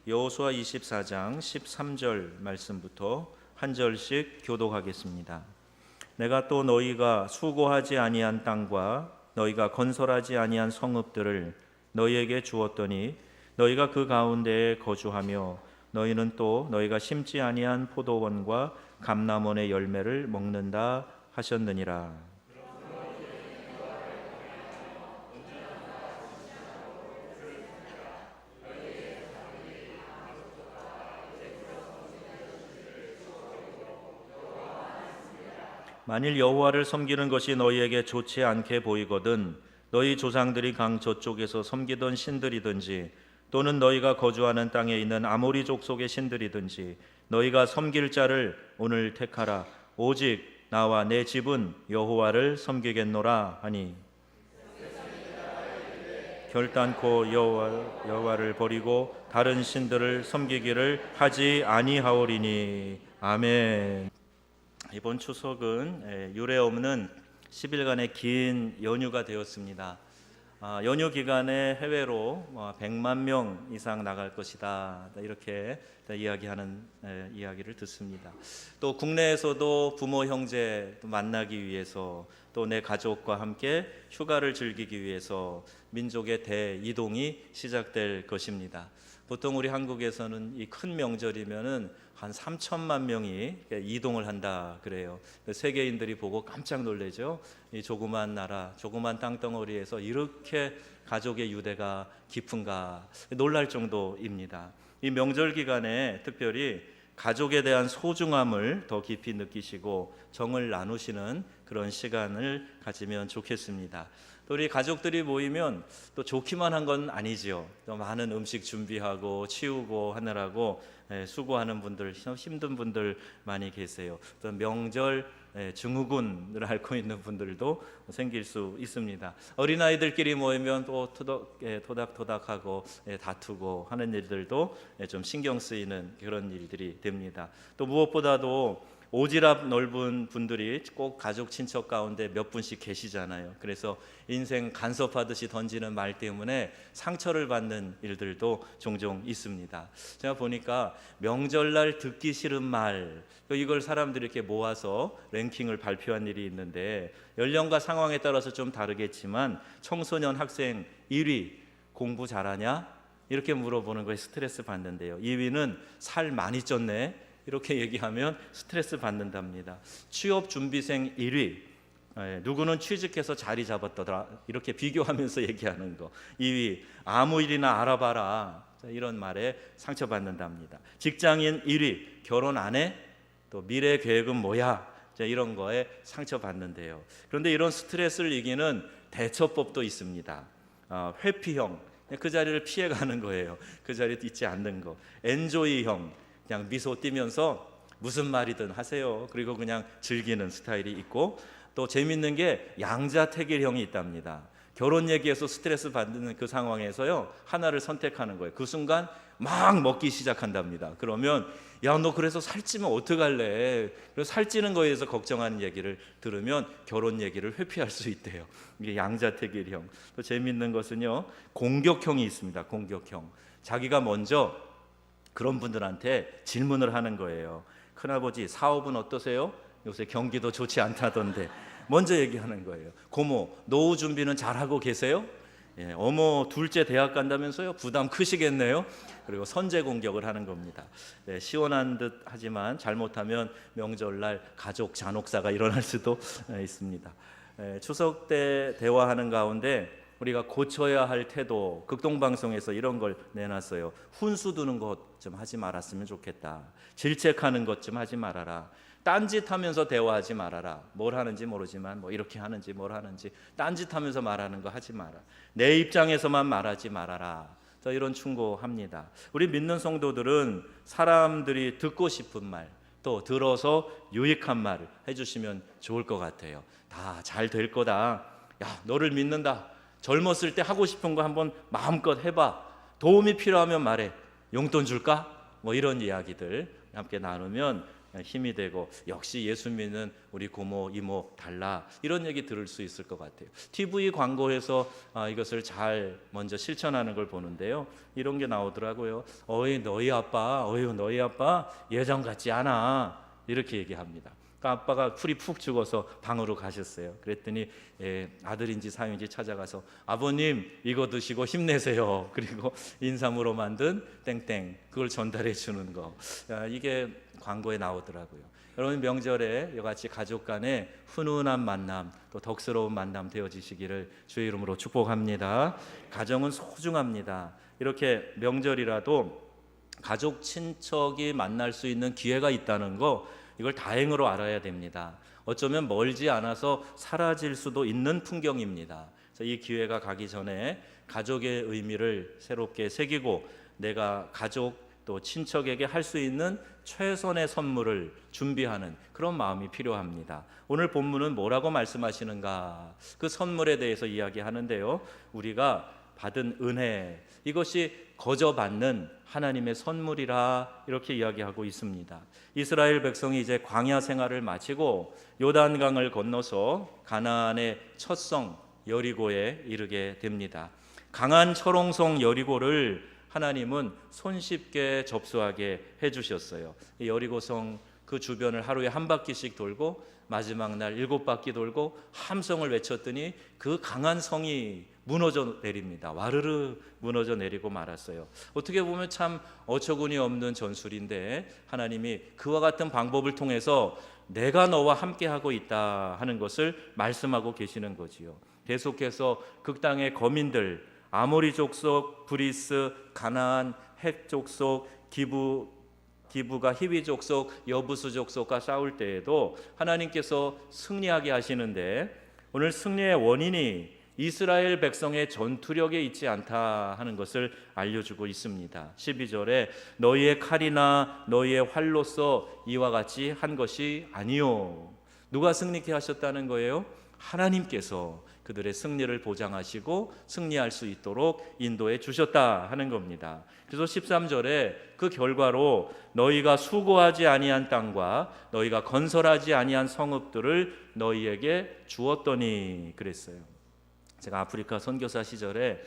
여호수아 24장 13절 말씀부터 한 절씩 교독하겠습니다. 내가 또 너희가 수고하지 아니한 땅과 너희가 건설하지 아니한 성읍들을 너희에게 주었더니 너희가 그 가운데에 거주하며 너희는 또 너희가 심지 아니한 포도원과 감람원의 열매를 먹는다 하셨느니라. 만일 여호와를 섬기는 것이 너희에게 좋지 않게 보이거든 너희 조상들이 강 저쪽에서 섬기던 신들이든지 또는 너희가 거주하는 땅에 있는 아모리 족속의 신들이든지 너희가 섬길 자를 오늘 택하라. 오직 나와 내 집은 여호와를 섬기겠노라 하니 결단코 여호와를 버리고 다른 신들을 섬기기를 하지 아니하오리니. 아멘. 이번 추석은 유례 없는 10일간의 긴 연휴가 되었습니다. 연휴 기간에 해외로 100만 명 이상 나갈 것이다, 이렇게 이야기하는 이야기를 듣습니다. 또 국내에서도 부모 형제 만나기 위해서 또 내 가족과 함께 휴가를 즐기기 위해서 민족의 대이동이 시작될 것입니다. 보통 우리 한국에서는 이 큰 명절이면은 한 3천만 명이 이동을 한다 그래요. 세계인들이 보고 깜짝 놀라죠. 이 조그만 나라, 조그만 땅덩어리에서 이렇게 가족의 유대가 깊은가 놀랄 정도입니다. 이 명절 기간에 특별히 가족에 대한 소중함을 더 깊이 느끼시고 정을 나누시는 그런 시간을 가지면 좋겠습니다. 또 우리 가족들이 모이면 또 좋기만 한 건 아니지요. 또 많은 음식 준비하고 치우고 하느라고 수고하는 분들, 힘든 분들 많이 계세요. 또 명절 증후군을 앓고 있는 분들도 생길 수 있습니다. 어린아이들끼리 모이면 또 토닥토닥하고 다투고 하는 일들도 좀 신경 쓰이는 그런 일들이 됩니다. 또 무엇보다도 오지랖 넓은 분들이 꼭 가족 친척 가운데 몇 분씩 계시잖아요. 그래서 인생 간섭하듯이 던지는 말 때문에 상처를 받는 일들도 종종 있습니다. 제가 보니까 명절날 듣기 싫은 말, 이걸 사람들이 이렇게 모아서 랭킹을 발표한 일이 있는데 연령과 상황에 따라서 좀 다르겠지만 청소년 학생 1위 공부 잘하냐? 이렇게 물어보는 거에 스트레스 받는데요. 2위는 살 많이 쪘네. 이렇게 얘기하면 스트레스 받는답니다. 취업 준비생 1위, 누구는 취직해서 자리 잡았더라, 이렇게 비교하면서 얘기하는 거. 2위, 아무 일이나 알아봐라, 이런 말에 상처받는답니다. 직장인 1위, 결혼 안 해? 또 미래 계획은 뭐야? 이런 거에 상처받는데요. 그런데 이런 스트레스를 이기는 대처법도 있습니다. 회피형, 그 자리를 피해가는 거예요. 그 자리에 있지 않는 거. 엔조이형, 그냥 미소 띠면서 무슨 말이든 하세요. 그리고 그냥 즐기는 스타일이 있고, 또 재밌는 게 양자택일형이 있답니다. 결혼 얘기해서 스트레스 받는 그 상황에서요, 하나를 선택하는 거예요. 그 순간 막 먹기 시작한답니다. 그러면 야, 너 그래서 살찌면 어떡할래? 그래서 살찌는 거에 대해서 걱정하는 얘기를 들으면 결혼 얘기를 회피할 수 있대요. 이게 양자택일형. 또 재밌는 것은요, 공격형이 있습니다. 공격형. 자기가 먼저 그런 분들한테 질문을 하는 거예요. 큰아버지 사업은 어떠세요? 요새 경기도 좋지 않다던데. 먼저 얘기하는 거예요. 고모, 노후 준비는 잘하고 계세요? 어머, 둘째 대학 간다면서요? 부담 크시겠네요? 그리고 선제 공격을 하는 겁니다. 시원한 듯 하지만 잘못하면 명절날 가족 잔혹사가 일어날 수도 있습니다. 추석 때 대화하는 가운데 우리가 고쳐야 할 태도, 극동방송에서 이런 걸 내놨어요. 훈수 두는 것 좀 하지 말았으면 좋겠다. 질책하는 것 좀 하지 말아라. 딴짓하면서 대화하지 말아라. 뭘 하는지 모르지만 뭐 이렇게 하는지 뭘 하는지 딴짓하면서 말하는 거 하지 마라. 내 입장에서만 말하지 말아라. 이런 충고합니다. 우리 믿는 성도들은 사람들이 듣고 싶은 말, 또 들어서 유익한 말을 해주시면 좋을 것 같아요. 다 잘 될 거다. 야, 너를 믿는다. 젊었을 때 하고 싶은 거 한번 마음껏 해봐. 도움이 필요하면 말해. 용돈 줄까? 뭐 이런 이야기들 함께 나누면 힘이 되고, 역시 예수 믿는 우리 고모 이모 달라, 이런 얘기 들을 수 있을 것 같아요. TV 광고에서 이것을 잘 먼저 실천하는 걸 보는데요, 이런 게 나오더라고요. 어이 너희 아빠 예전 같지 않아, 이렇게 얘기합니다. 아빠가 풀이 푹 죽어서 방으로 가셨어요. 그랬더니 아들인지 사위인지 찾아가서 아버님 이거 드시고 힘내세요. 그리고 인삼으로 만든 땡땡, 그걸 전달해 주는 거. 이게 광고에 나오더라고요. 여러분, 명절에 이같이 가족 간의 훈훈한 만남, 또 덕스러운 만남 되어지시기를 주의 이름으로 축복합니다. 가정은 소중합니다. 이렇게 명절이라도 가족 친척이 만날 수 있는 기회가 있다는 거, 이걸 다행으로 알아야 됩니다. 어쩌면 멀지 않아서 사라질 수도 있는 풍경입니다. 이 기회가 가기 전에 가족의 의미를 새롭게 새기고, 내가 가족 또 친척에게 할 수 있는 최선의 선물을 준비하는 그런 마음이 필요합니다. 오늘 본문은 뭐라고 말씀하시는가? 그 선물에 대해서 이야기하는데요, 우리가 받은 은혜, 이것이 거저 받는 하나님의 선물이라, 이렇게 이야기하고 있습니다. 이스라엘 백성이 이제 광야 생활을 마치고 요단강을 건너서 가나안의 첫 성 여리고에 이르게 됩니다. 강한 철옹성 여리고를 하나님은 손쉽게 접수하게 해주셨어요. 이 여리고성 그 주변을 하루에 한 바퀴씩 돌고 마지막 날 7바퀴 돌고 함성을 외쳤더니 그 강한 성이 무너져 내립니다. 와르르 무너져 내리고 말았어요. 어떻게 보면 참 어처구니 없는 전술인데, 하나님이 그와 같은 방법을 통해서 내가 너와 함께하고 있다 하는 것을 말씀하고 계시는 거지요. 계속해서 그 땅의 거민들, 아모리 족속, 브리스, 가나안, 헷 족속, 기브가 히위 족속, 여부스 족속과 싸울 때에도 하나님께서 승리하게 하시는데, 오늘 승리의 원인이 이스라엘 백성의 전투력에 있지 않다 하는 것을 알려주고 있습니다. 12절에 너희의 칼이나 너희의 활로서 이와 같이 한 것이 아니요. 누가 승리케 하셨다는 거예요? 하나님께서 그들의 승리를 보장하시고 승리할 수 있도록 인도해 주셨다 하는 겁니다. 그래서 13절에 그 결과로 너희가 수고하지 아니한 땅과 너희가 건설하지 아니한 성읍들을 너희에게 주었더니 그랬어요. 제가 아프리카 선교사 시절에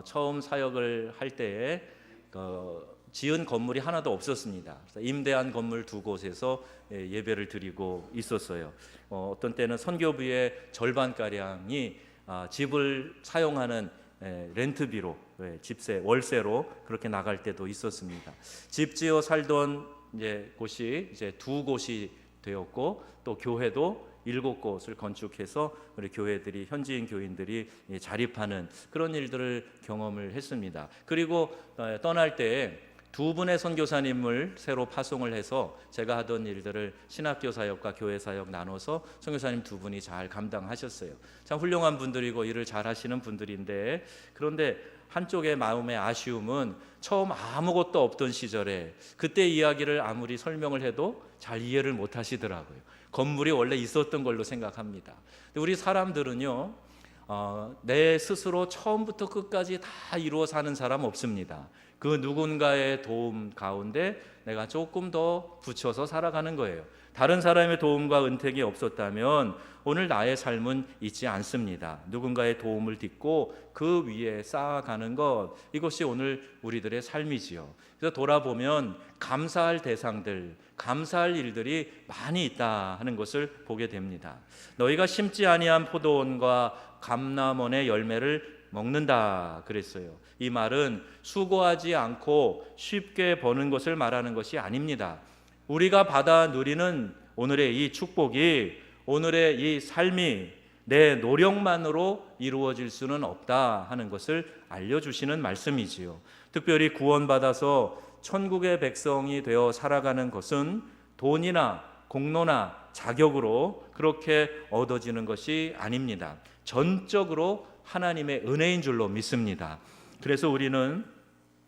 처음 사역을 할 때에 지은 건물이 하나도 없었습니다. 임대한 건물 2곳에서 예배를 드리고 있었어요. 어떤 때는 선교부의 절반가량이 집을 사용하는 렌트비로, 집세, 월세로 그렇게 나갈 때도 있었습니다. 집 지어 살던 곳이 이제 2곳이 되었고, 또 교회도 7곳을 건축해서 우리 교회들이, 현지인 교인들이 자립하는 그런 일들을 경험을 했습니다. 그리고 떠날 때 2분의 선교사님을 새로 파송을 해서 제가 하던 일들을 신학교 사역과 교회 사역 나눠서 선교사님 2분이 잘 감당하셨어요. 참 훌륭한 분들이고 일을 잘 하시는 분들인데, 그런데 한쪽의 마음의 아쉬움은 처음 아무것도 없던 시절에 그때 이야기를 아무리 설명을 해도 잘 이해를 못 하시더라고요. 건물이 원래 있었던 걸로 생각합니다. 우리 사람들은요, 내 스스로 처음부터 끝까지 다 이루어 사는 사람 없습니다. 그 누군가의 도움 가운데 내가 조금 더 붙여서 살아가는 거예요. 다른 사람의 도움과 은택이 없었다면 오늘 나의 삶은 있지 않습니다. 누군가의 도움을 딛고 그 위에 쌓아가는 것, 이것이 오늘 우리들의 삶이지요. 그래서 돌아보면 감사할 대상들, 감사할 일들이 많이 있다 하는 것을 보게 됩니다. 너희가 심지 아니한 포도원과 감람원의 열매를 먹는다 그랬어요. 이 말은 수고하지 않고 쉽게 버는 것을 말하는 것이 아닙니다. 우리가 받아 누리는 오늘의 이 축복이, 오늘의 이 삶이 내 노력만으로 이루어질 수는 없다 하는 것을 알려주시는 말씀이지요. 특별히 구원받아서 천국의 백성이 되어 살아가는 것은 돈이나 공로나 자격으로 그렇게 얻어지는 것이 아닙니다. 전적으로 하나님의 은혜인 줄로 믿습니다. 그래서 우리는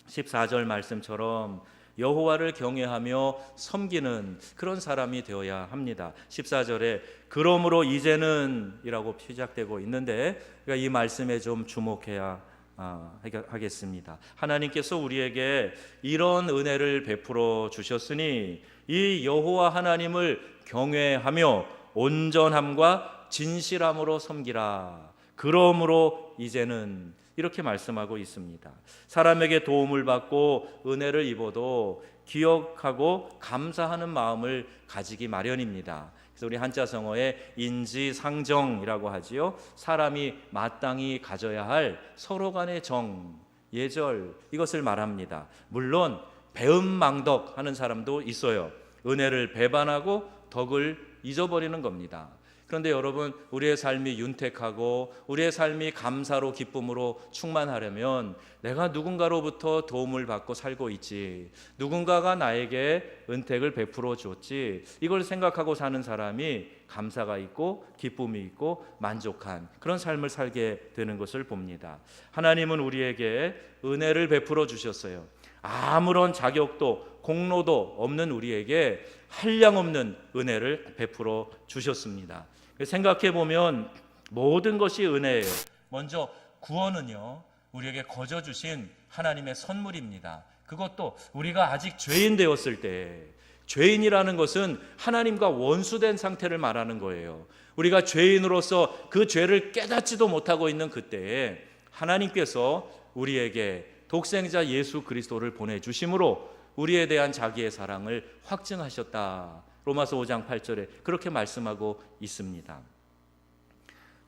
14절 말씀처럼 여호와를 경외하며 섬기는 그런 사람이 되어야 합니다. 14절에 그러므로 이제는 이라고 시작되고 있는데, 그러니까 이 말씀에 좀 주목해야 하겠습니다. 하나님께서 우리에게 이런 은혜를 베풀어 주셨으니 이 여호와 하나님을 경외하며 온전함과 진실함으로 섬기라. 그러므로 이제는 이렇게 말씀하고 있습니다. 사람에게 도움을 받고 은혜를 입어도 기억하고 감사하는 마음을 가지기 마련입니다. 그래서 우리 한자성어에 인지상정이라고 하지요. 사람이 마땅히 가져야 할 서로 간의 정, 예절, 이것을 말합니다. 물론 배은망덕하는 사람도 있어요. 은혜를 배반하고 덕을 잊어버리는 겁니다. 그런데 여러분, 우리의 삶이 윤택하고 우리의 삶이 감사로 기쁨으로 충만하려면 내가 누군가로부터 도움을 받고 살고 있지, 누군가가 나에게 은택을 베풀어 줬지, 이걸 생각하고 사는 사람이 감사가 있고 기쁨이 있고 만족한 그런 삶을 살게 되는 것을 봅니다. 하나님은 우리에게 은혜를 베풀어 주셨어요. 아무런 자격도 공로도 없는 우리에게 한량없는 은혜를 베풀어 주셨습니다. 생각해 보면 모든 것이 은혜예요. 먼저 구원은요, 우리에게 거저 주신 하나님의 선물입니다. 그것도 우리가 아직 죄인 되었을 때, 죄인이라는 것은 하나님과 원수된 상태를 말하는 거예요. 우리가 죄인으로서 그 죄를 깨닫지도 못하고 있는 그때에 하나님께서 우리에게 독생자 예수 그리스도를 보내주심으로 우리에 대한 자기의 사랑을 확증하셨다. 로마서 5장 8절에 그렇게 말씀하고 있습니다.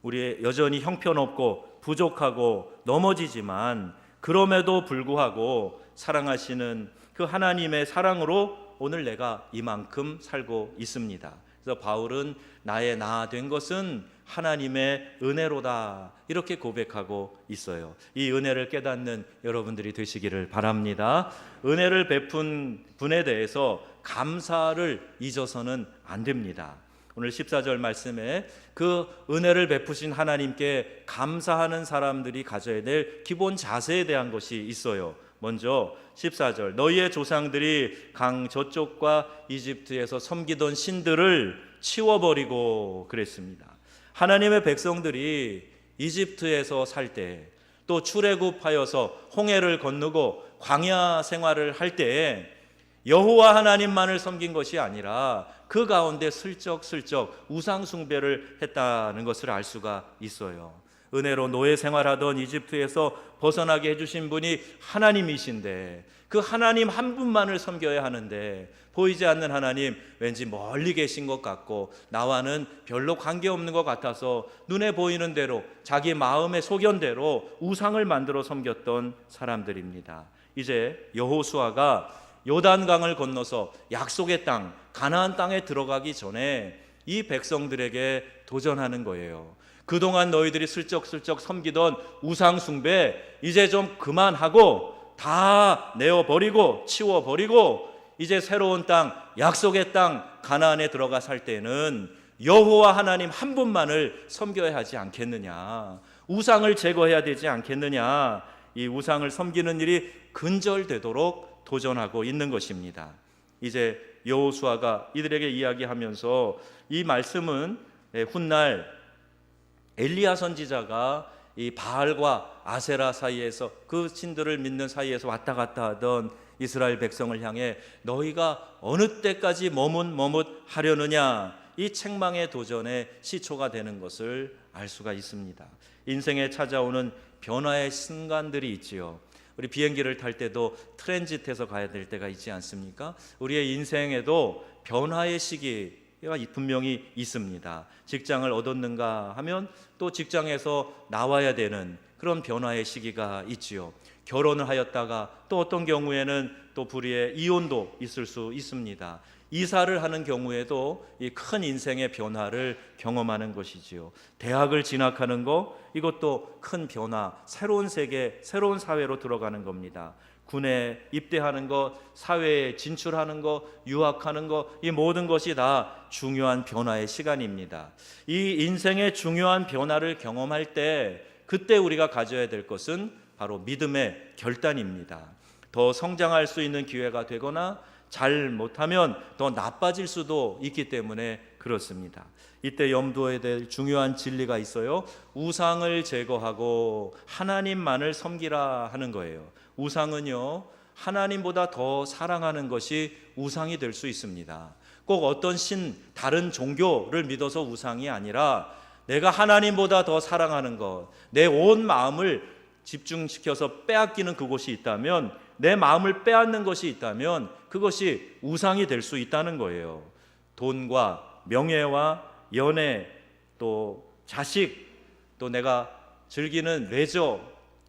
우리 여전히 형편없고 부족하고 넘어지지만 그럼에도 불구하고 사랑하시는 그 하나님의 사랑으로 오늘 내가 이만큼 살고 있습니다. 그래서 바울은 나의 나 된 것은 하나님의 은혜로다, 이렇게 고백하고 있어요. 이 은혜를 깨닫는 여러분들이 되시기를 바랍니다. 은혜를 베푼 분에 대해서 감사를 잊어서는 안 됩니다. 오늘 14절 말씀에 그 은혜를 베푸신 하나님께 감사하는 사람들이 가져야 될 기본 자세에 대한 것이 있어요. 먼저 14절, 너희의 조상들이 강 저쪽과 이집트에서 섬기던 신들을 치워버리고 그랬습니다. 하나님의 백성들이 이집트에서 살 때, 또 출애굽하여서 홍해를 건너고 광야 생활을 할 때에 여호와 하나님만을 섬긴 것이 아니라 그 가운데 슬쩍슬쩍 우상 숭배를 했다는 것을 알 수가 있어요. 은혜로 노예 생활하던 이집트에서 벗어나게 해주신 분이 하나님이신데 그 하나님 한 분만을 섬겨야 하는데 보이지 않는 하나님, 왠지 멀리 계신 것 같고 나와는 별로 관계없는 것 같아서 눈에 보이는 대로 자기 마음의 소견대로 우상을 만들어 섬겼던 사람들입니다. 이제 여호수아가 요단강을 건너서 약속의 땅, 가나안 땅에 들어가기 전에 이 백성들에게 도전하는 거예요. 그동안 너희들이 슬쩍슬쩍 섬기던 우상 숭배 이제 좀 그만하고 다 내어버리고 치워버리고 이제 새로운 땅, 약속의 땅 가나안에 들어가 살 때는 여호와 하나님 한 분만을 섬겨야 하지 않겠느냐, 우상을 제거해야 되지 않겠느냐, 이 우상을 섬기는 일이 근절되도록 도전하고 있는 것입니다. 이제 여호수아가 이들에게 이야기하면서 이 말씀은 훗날 엘리야 선지자가 이 바알과 아세라 사이에서 그 신들을 믿는 사이에서 왔다 갔다 하던 이스라엘 백성을 향해 너희가 어느 때까지 머뭇하려느냐, 이 책망의 도전의 시초가 되는 것을 알 수가 있습니다. 인생에 찾아오는 변화의 순간들이 있지요. 우리 비행기를 탈 때도 트랜짓해서 가야 될 때가 있지 않습니까? 우리의 인생에도 변화의 시기가 분명히 있습니다. 직장을 얻었는가 하면 또 직장에서 나와야 되는 그런 변화의 시기가 있지요. 결혼을 하였다가 또 어떤 경우에는 또 불의의 이혼도 있을 수 있습니다. 이사를 하는 경우에도 이 큰 인생의 변화를 경험하는 것이지요. 대학을 진학하는 거, 이것도 큰 변화, 새로운 세계, 새로운 사회로 들어가는 겁니다. 군에 입대하는 것, 사회에 진출하는 것, 유학하는 것, 이 모든 것이 다 중요한 변화의 시간입니다. 이 인생의 중요한 변화를 경험할 때 그때 우리가 가져야 될 것은 바로 믿음의 결단입니다. 더 성장할 수 있는 기회가 되거나 잘 못하면 더 나빠질 수도 있기 때문에 그렇습니다. 이때 염두해야 될 중요한 진리가 있어요. 우상을 제거하고 하나님만을 섬기라 하는 거예요. 우상은요, 하나님보다 더 사랑하는 것이 우상이 될 수 있습니다. 꼭 어떤 다른 종교를 믿어서 우상이 아니라 내가 하나님보다 더 사랑하는 것, 내 온 마음을 집중시켜서 빼앗기는 그곳이 있다면, 내 마음을 빼앗는 것이 있다면 그것이 우상이 될 수 있다는 거예요. 돈과 명예와 연애, 또 자식, 또 내가 즐기는 레저,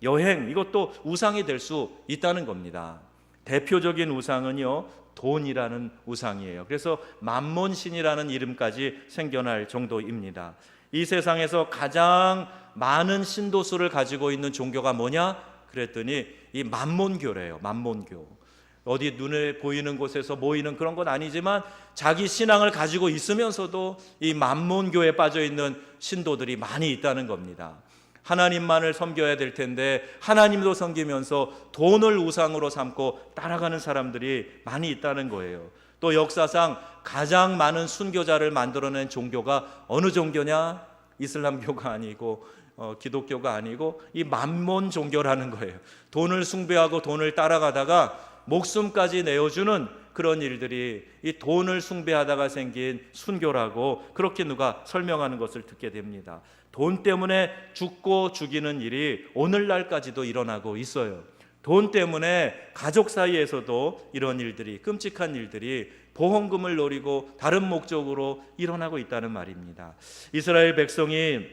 여행, 이것도 우상이 될 수 있다는 겁니다. 대표적인 우상은요, 돈이라는 우상이에요. 그래서 만몬신이라는 이름까지 생겨날 정도입니다. 이 세상에서 가장 많은 신도수를 가지고 있는 종교가 뭐냐? 그랬더니 이 만몬교래요. 만몬교. 어디 눈에 보이는 곳에서 모이는 그런 건 아니지만 자기 신앙을 가지고 있으면서도 이 만몬교에 빠져 있는 신도들이 많이 있다는 겁니다. 하나님만을 섬겨야 될 텐데 하나님도 섬기면서 돈을 우상으로 삼고 따라가는 사람들이 많이 있다는 거예요. 또 역사상 가장 많은 순교자를 만들어낸 종교가 어느 종교냐? 이슬람교가 아니고 기독교가 아니고 이 만몬 종교라는 거예요. 돈을 숭배하고 돈을 따라가다가 목숨까지 내어주는 그런 일들이 이 돈을 숭배하다가 생긴 순교라고 그렇게 누가 설명하는 것을 듣게 됩니다. 돈 때문에 죽고 죽이는 일이 오늘날까지도 일어나고 있어요. 돈 때문에 가족 사이에서도 이런 일들이, 끔찍한 일들이 보험금을 노리고 다른 목적으로 일어나고 있다는 말입니다. 이스라엘 백성이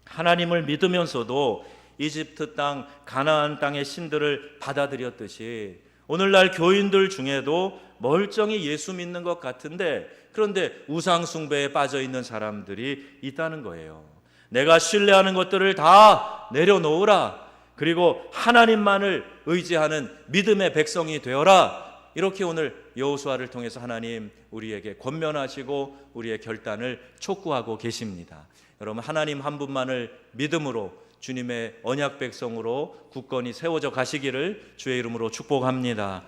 하나님을 믿으면서도 이집트 땅, 가나안 땅의 신들을 받아들였듯이 오늘날 교인들 중에도 멀쩡히 예수 믿는 것 같은데 그런데 우상 숭배에 빠져 있는 사람들이 있다는 거예요. 내가 신뢰하는 것들을 다 내려놓으라. 그리고 하나님만을 의지하는 믿음의 백성이 되어라. 이렇게 오늘 여호수아를 통해서 하나님 우리에게 권면하시고 우리의 결단을 촉구하고 계십니다. 여러분, 하나님 한 분만을 믿음으로 주님의 언약 백성으로 굳건히 세워져 가시기를 주의 이름으로 축복합니다.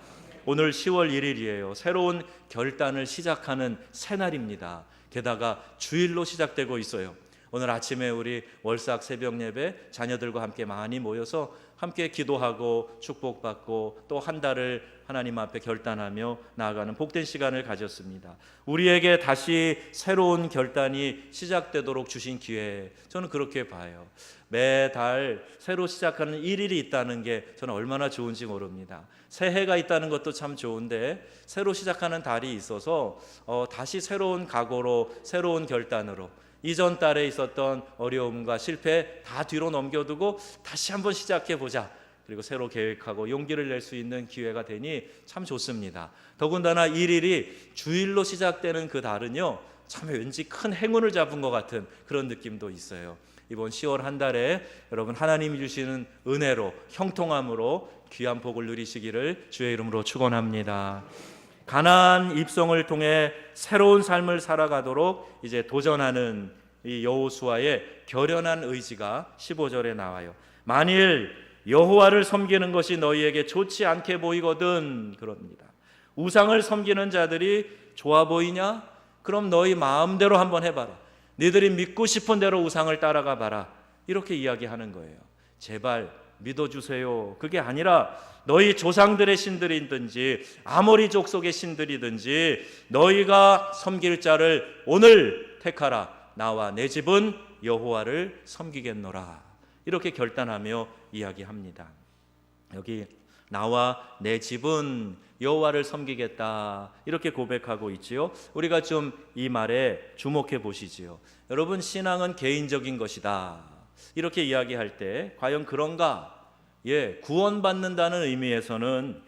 오늘 10월 1일이에요. 새로운 결단을 시작하는 새날입니다. 게다가 주일로 시작되고 있어요. 오늘 아침에 우리 월삭 새벽 예배 자녀들과 함께 많이 모여서 함께 기도하고 축복받고 또 한 달을 하나님 앞에 결단하며 나아가는 복된 시간을 가졌습니다. 우리에게 다시 새로운 결단이 시작되도록 주신 기회, 저는 그렇게 봐요. 매달 새로 시작하는 1일이 있다는 게 저는 얼마나 좋은지 모릅니다. 새해가 있다는 것도 참 좋은데 새로 시작하는 달이 있어서 다시 새로운 각오로 새로운 결단으로 이전 달에 있었던 어려움과 실패 다 뒤로 넘겨두고 다시 한번 시작해보자. 그리고 새로 계획하고 용기를 낼 수 있는 기회가 되니 참 좋습니다. 더군다나 1일이 주일로 시작되는 그 달은요, 참 왠지 큰 행운을 잡은 것 같은 그런 느낌도 있어요. 이번 10월 한 달에 여러분 하나님이 주시는 은혜로 형통함으로 귀한 복을 누리시기를 주의 이름으로 축원합니다. 가나안 입성을 통해 새로운 삶을 살아가도록 이제 도전하는 이 여호수아의 결연한 의지가 15절에 나와요. 만일 여호와를 섬기는 것이 너희에게 좋지 않게 보이거든, 그럽니다. 우상을 섬기는 자들이 좋아 보이냐? 그럼 너희 마음대로 한번 해봐라. 너희들이 믿고 싶은 대로 우상을 따라가 봐라. 이렇게 이야기하는 거예요. 제발 믿어주세요. 그게 아니라 너희 조상들의 신들이든지 아모리족 속의 신들이든지 너희가 섬길 자를 오늘 택하라. 나와 내 집은 여호와를 섬기겠노라. 이렇게 결단하며 이야기합니다. 여기 나와 내 집은 여호와를 섬기겠다 이렇게 고백하고 있지요. 우리가 좀 이 말에 주목해 보시지요. 여러분, 신앙은 개인적인 것이다 이렇게 이야기할 때 과연 그런가? 구원받는다는 의미에서는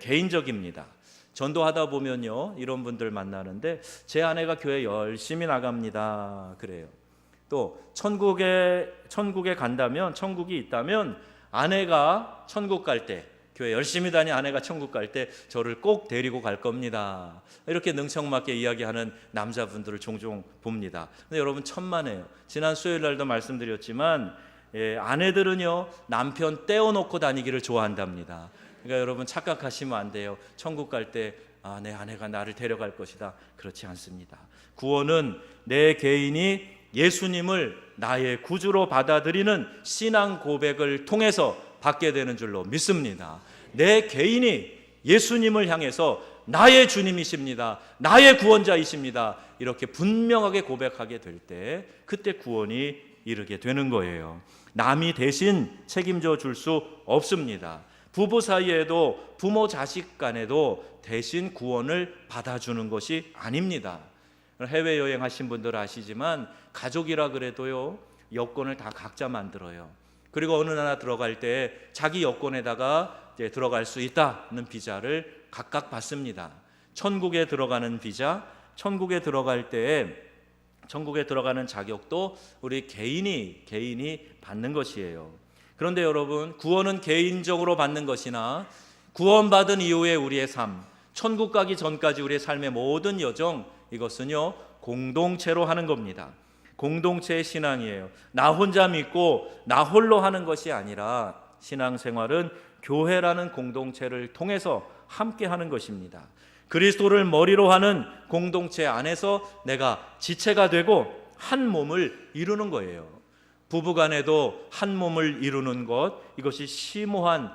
개인적입니다. 전도하다 보면요, 이런 분들 만나는데 제 아내가 교회 열심히 나갑니다 그래요. 또 천국에 간다면, 천국이 있다면 아내가 천국 갈 때, 교회 열심히 다니 아내가 천국 갈 때 저를 꼭 데리고 갈 겁니다. 이렇게 능청맞게 이야기하는 남자분들을 종종 봅니다. 근데 여러분, 천만에요. 지난 수요일 날도 말씀드렸지만 아내들은요, 남편 떼어놓고 다니기를 좋아한답니다. 그러니까 여러분 착각하시면 안 돼요. 천국 갈 때 내 아내가 나를 데려갈 것이다. 그렇지 않습니다. 구원은 내 개인이 예수님을 나의 구주로 받아들이는 신앙 고백을 통해서 받게 되는 줄로 믿습니다. 내 개인이 예수님을 향해서 나의 주님이십니다, 나의 구원자이십니다, 이렇게 분명하게 고백하게 될 때 그때 구원이 이르게 되는 거예요. 남이 대신 책임져 줄 수 없습니다. 부부 사이에도 부모 자식 간에도 대신 구원을 받아주는 것이 아닙니다. 해외여행 하신 분들 아시지만 가족이라 그래도요, 여권을 다 각자 만들어요. 그리고 어느 나라 들어갈 때 자기 여권에다가 이제 들어갈 수 있다는 비자를 각각 받습니다. 천국에 들어가는 비자, 천국에 들어갈 때 천국에 들어가는 자격도 우리 개인이 받는 것이에요. 그런데 여러분, 구원은 개인적으로 받는 것이나 구원받은 이후에 우리의 삶, 천국 가기 전까지 우리의 삶의 모든 여정, 이것은요 공동체로 하는 겁니다. 공동체의 신앙이에요. 나 혼자 믿고 나 홀로 하는 것이 아니라 신앙생활은 교회라는 공동체를 통해서 함께 하는 것입니다. 그리스도를 머리로 하는 공동체 안에서 내가 지체가 되고 한 몸을 이루는 거예요. 부부간에도 한 몸을 이루는 것, 이것이 심오한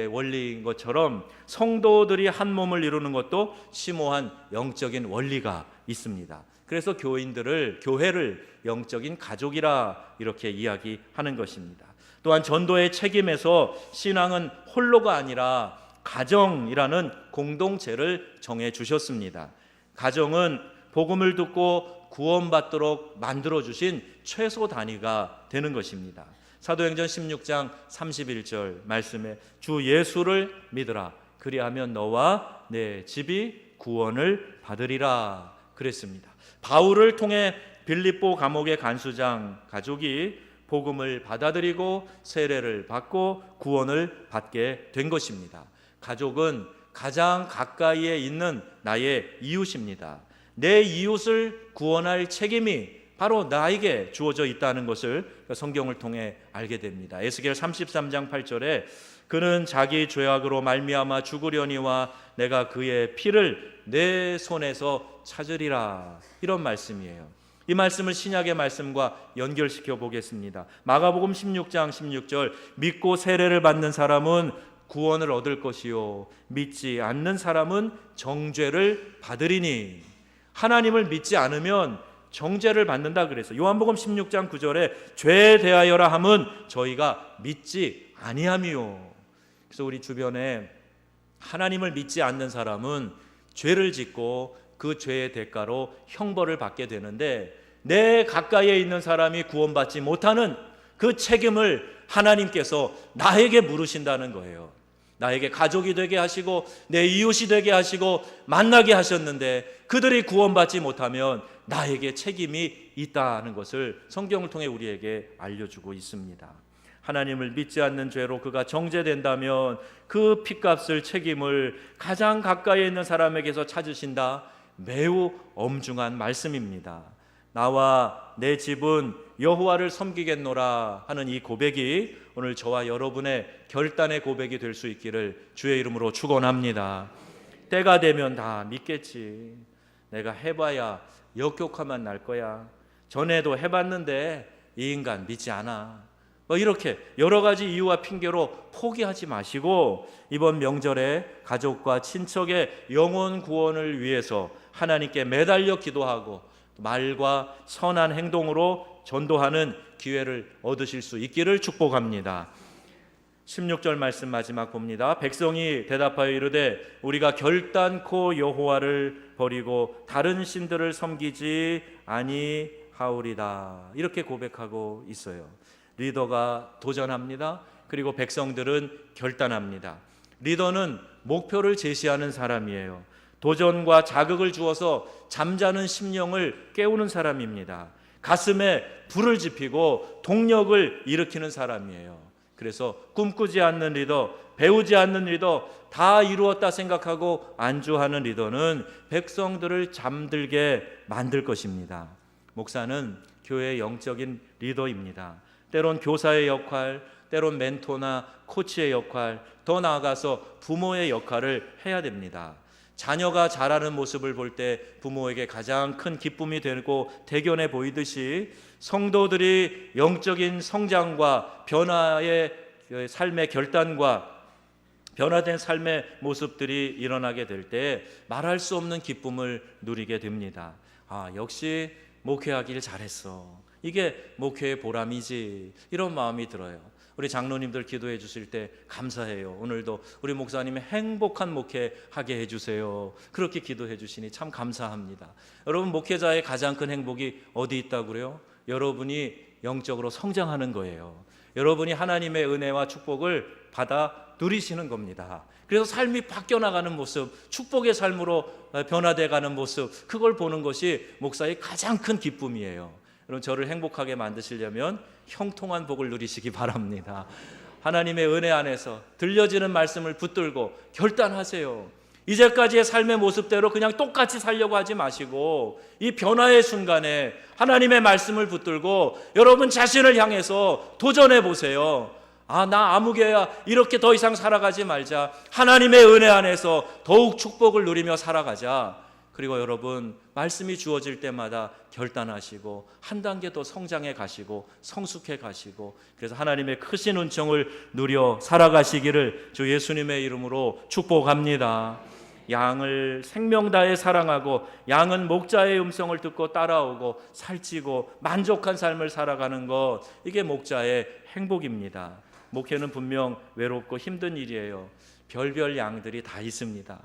원리인 것처럼 성도들이 한 몸을 이루는 것도 심오한 영적인 원리가 있습니다. 그래서 교회를 영적인 가족이라 이렇게 이야기하는 것입니다. 또한 전도의 책임에서 신앙은 홀로가 아니라 가정이라는 공동체를 정해 주셨습니다. 가정은 복음을 듣고 구원받도록 만들어주신 최소 단위가 되는 것입니다. 사도행전 16장 31절 말씀에 주 예수를 믿으라, 그리하면 너와 내 집이 구원을 받으리라 그랬습니다. 바울을 통해 빌립보 감옥의 간수장 가족이 복음을 받아들이고 세례를 받고 구원을 받게 된 것입니다. 가족은 가장 가까이에 있는 나의 이웃입니다. 내 이웃을 구원할 책임이 바로 나에게 주어져 있다는 것을 성경을 통해 알게 됩니다. 에스겔 33장 8절에 그는 자기 죄악으로 말미암아 죽으려니와 내가 그의 피를 내 손에서 찾으리라, 이런 말씀이에요. 이 말씀을 신약의 말씀과 연결시켜 보겠습니다. 마가복음 16장 16절 믿고 세례를 받는 사람은 구원을 얻을 것이요 믿지 않는 사람은 정죄를 받으리니, 하나님을 믿지 않으면 정죄를 받는다 그래서 요한복음 16장 9절에 죄에 대하여라 함은 저희가 믿지 아니함이요. 그래서 우리 주변에 하나님을 믿지 않는 사람은 죄를 짓고 그 죄의 대가로 형벌을 받게 되는데, 내 가까이에 있는 사람이 구원받지 못하는 그 책임을 하나님께서 나에게 물으신다는 거예요. 나에게 가족이 되게 하시고 내 이웃이 되게 하시고 만나게 하셨는데 그들이 구원받지 못하면 나에게 책임이 있다는 것을 성경을 통해 우리에게 알려주고 있습니다. 하나님을 믿지 않는 죄로 그가 정죄된다면 그 핏값을, 책임을 가장 가까이에 있는 사람에게서 찾으신다. 매우 엄중한 말씀입니다. 나와 내 집은 여호와를 섬기겠노라 하는 이 고백이 오늘 저와 여러분의 결단의 고백이 될 수 있기를 주의 이름으로 축원합니다. 때가 되면 다 믿겠지, 내가 해봐야 역효과만 날 거야, 전에도 해봤는데 이 인간 믿지 않아, 이렇게 여러 가지 이유와 핑계로 포기하지 마시고 이번 명절에 가족과 친척의 영혼 구원을 위해서 하나님께 매달려 기도하고 말과 선한 행동으로 전도하는 기회를 얻으실 수 있기를 축복합니다. 16절 말씀 마지막 봅니다. 백성이 대답하여 이르되 우리가 결단코 여호와를 버리고 다른 신들을 섬기지 아니하오리다, 이렇게 고백하고 있어요. 리더가 도전합니다. 그리고 백성들은 결단합니다. 리더는 목표를 제시하는 사람이에요. 도전과 자극을 주어서 잠자는 심령을 깨우는 사람입니다. 가슴에 불을 지피고 동력을 일으키는 사람이에요. 그래서 꿈꾸지 않는 리더, 배우지 않는 리더, 다 이루었다 생각하고 안주하는 리더는 백성들을 잠들게 만들 것입니다. 목사는 교회의 영적인 리더입니다. 때론 교사의 역할, 때론 멘토나 코치의 역할, 더 나아가서 부모의 역할을 해야 됩니다. 자녀가 자라는 모습을 볼 때 부모에게 가장 큰 기쁨이 되고 대견해 보이듯이 성도들이 영적인 성장과 변화의 삶의 결단과 변화된 삶의 모습들이 일어나게 될 때 말할 수 없는 기쁨을 누리게 됩니다. 역시 목회하길 잘했어. 이게 목회의 보람이지. 이런 마음이 들어요. 우리 장로님들 기도해 주실 때 감사해요. 오늘도 우리 목사님이 행복한 목회하게 해주세요. 그렇게 기도해 주시니 참 감사합니다. 여러분, 목회자의 가장 큰 행복이 어디 있다고요? 여러분이 영적으로 성장하는 거예요. 여러분이 하나님의 은혜와 축복을 받아 누리시는 겁니다. 그래서 삶이 바뀌어 나가는 모습, 축복의 삶으로 변화돼 가는 모습, 그걸 보는 것이 목사의 가장 큰 기쁨이에요. 여러분, 저를 행복하게 만드시려면 형통한 복을 누리시기 바랍니다. 하나님의 은혜 안에서 들려지는 말씀을 붙들고 결단하세요. 이제까지의 삶의 모습대로 그냥 똑같이 살려고 하지 마시고 이 변화의 순간에 하나님의 말씀을 붙들고 여러분 자신을 향해서 도전해 보세요. 나 아무개야, 이렇게 더 이상 살아가지 말자. 하나님의 은혜 안에서 더욱 축복을 누리며 살아가자. 그리고 여러분, 말씀이 주어질 때마다 결단하시고 한 단계 더 성장해 가시고 성숙해 가시고, 그래서 하나님의 크신 은총을 누려 살아가시기를 주 예수님의 이름으로 축복합니다. 양을 생명 다해 사랑하고 양은 목자의 음성을 듣고 따라오고 살찌고 만족한 삶을 살아가는 것, 이게 목자의 행복입니다. 목회는 분명 외롭고 힘든 일이에요. 별별 양들이 다 있습니다.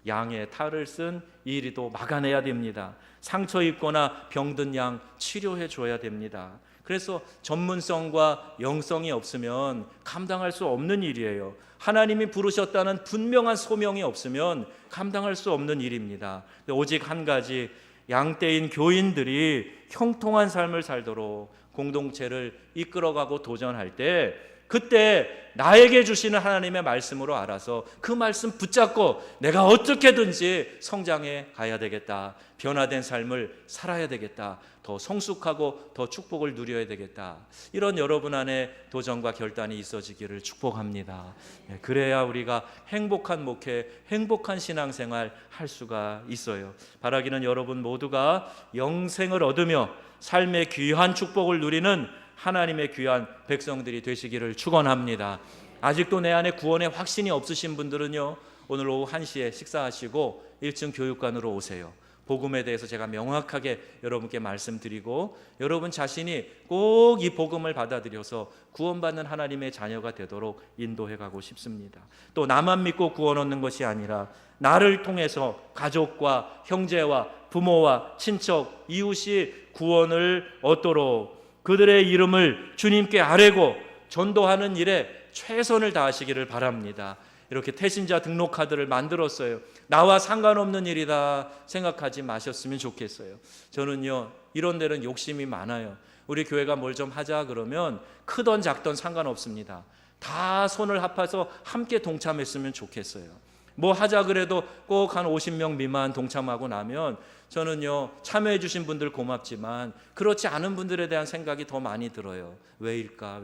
양의 탈을 쓴 이리도 막아내야 됩니다. 상처 입거나 병든 양 치료해 줘야 됩니다. 그래서 전문성과 영성이 없으면 감당할 수 없는 일이에요. 하나님이 부르셨다는 분명한 소명이 없으면 감당할 수 없는 일입니다. 오직 한 가지, 양떼인 교인들이 형통한 삶을 살도록 공동체를 이끌어가고 도전할 때, 그때 나에게 주시는 하나님의 말씀으로 알아서 그 말씀 붙잡고 내가 어떻게든지 성장해 가야 되겠다. 변화된 삶을 살아야 되겠다. 더 성숙하고 더 축복을 누려야 되겠다. 이런 여러분 안에 도전과 결단이 있어지기를 축복합니다. 그래야 우리가 행복한 목회, 행복한 신앙생활 할 수가 있어요. 바라기는 여러분 모두가 영생을 얻으며 삶의 귀한 축복을 누리는 하나님의 귀한 백성들이 되시기를 축원합니다. 아직도 내 안에 구원의 확신이 없으신 분들은요, 오늘 오후 1시에 식사하시고 1층 교육관으로 오세요. 복음에 대해서 제가 명확하게 여러분께 말씀드리고 여러분 자신이 꼭 이 복음을 받아들여서 구원받는 하나님의 자녀가 되도록 인도해 가고 싶습니다. 또 나만 믿고 구원 얻는 것이 아니라 나를 통해서 가족과 형제와 부모와 친척, 이웃이 구원을 얻도록 그들의 이름을 주님께 아뢰고 전도하는 일에 최선을 다하시기를 바랍니다. 이렇게 태신자 등록카드를 만들었어요. 나와 상관없는 일이다 생각하지 마셨으면 좋겠어요. 저는요, 이런 데는 욕심이 많아요. 우리 교회가 뭘 좀 하자 그러면 크던 작던 상관없습니다. 다 손을 합해서 함께 동참했으면 좋겠어요. 뭐 하자 그래도 꼭 한 50명 미만 동참하고 나면 저는요, 참여해 주신 분들 고맙지만 그렇지 않은 분들에 대한 생각이 더 많이 들어요. 왜일까?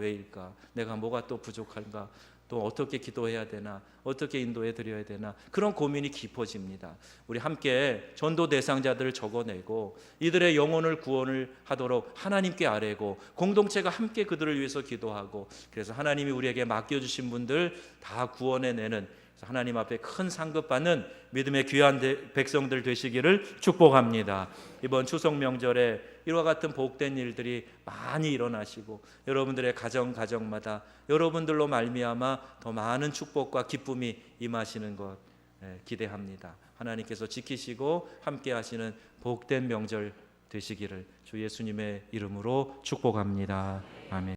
내가 뭐가 또 부족한가? 또 어떻게 기도해야 되나? 어떻게 인도해 드려야 되나? 그런 고민이 깊어집니다. 우리 함께 전도 대상자들을 적어내고 이들의 영혼을 구원을 하도록 하나님께 아뢰고 공동체가 함께 그들을 위해서 기도하고, 그래서 하나님이 우리에게 맡겨주신 분들 다 구원해내는, 하나님 앞에 큰 상급받는 믿음의 귀한 백성들 되시기를 축복합니다. 이번 추석 명절에 이와 같은 복된 일들이 많이 일어나시고 여러분들의 가정마다 여러분들로 말미암아 더 많은 축복과 기쁨이 임하시는 것 기대합니다. 하나님께서 지키시고 함께 하시는 복된 명절 되시기를 주 예수님의 이름으로 축복합니다. 아멘.